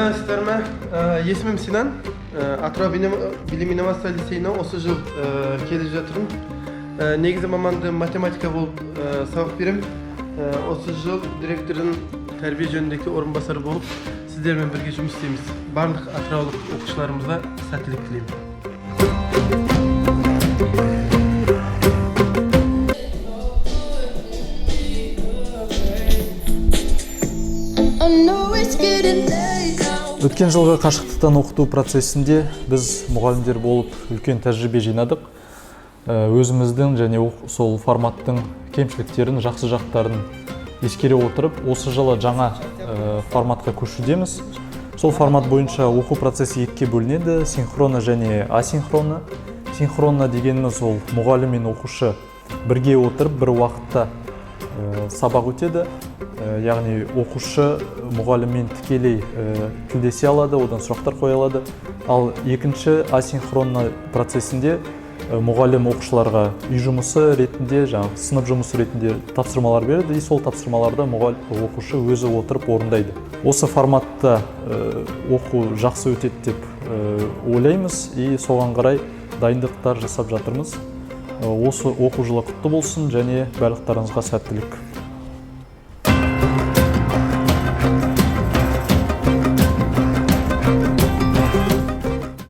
Саламатсыздарбы? Есімім Синан. Атырау білім инновация лицейіне осы жыл келіп жатырмын. Негізі мамандығым математика болып сабақ берем. Осы жыл директордың тәрбие жөніндегі орынбасары болып, сіздермен бірге жұмыс істейміз. Барлық атыраулық оқушыларымызға сәттілік тілеймін. Өткен жылғы қашықтықтан оқыту процесінде біз мұғалімдер болып үлкен тәжірибе жинадық. Өзіміздің және сол форматтың кемшіліктерін, жақсы жақтарын ескере отырып, осы жылы жаңа форматқа көшудеміз. Сол формат бойынша оқу процесі екіге бөлінеді: синхронно және асинхронно. Синхронно дегеніміз ол мұғалім мен оқушы бірге отырып, бір уақытта сабақ өтеді. Яғни оқушы мұғаліммен тікелей тілдесе алады, одан сұрақтар қоя алады. Ал екінші асинхронно процесінде мұғалім оқушыларға үй жұмысы ретінде, сынып жұмысы ретінде тапсырмалар береді, и сол тапсырмаларда оқушы өзі отырып орындайды. Осы форматта оқу жақсы өтеді деп ойлаймыз, и соған қарай дайындықтар жасап жатырмыз. Осы оқу жылы құтты болсын және барлықтарыңызға сәттілік.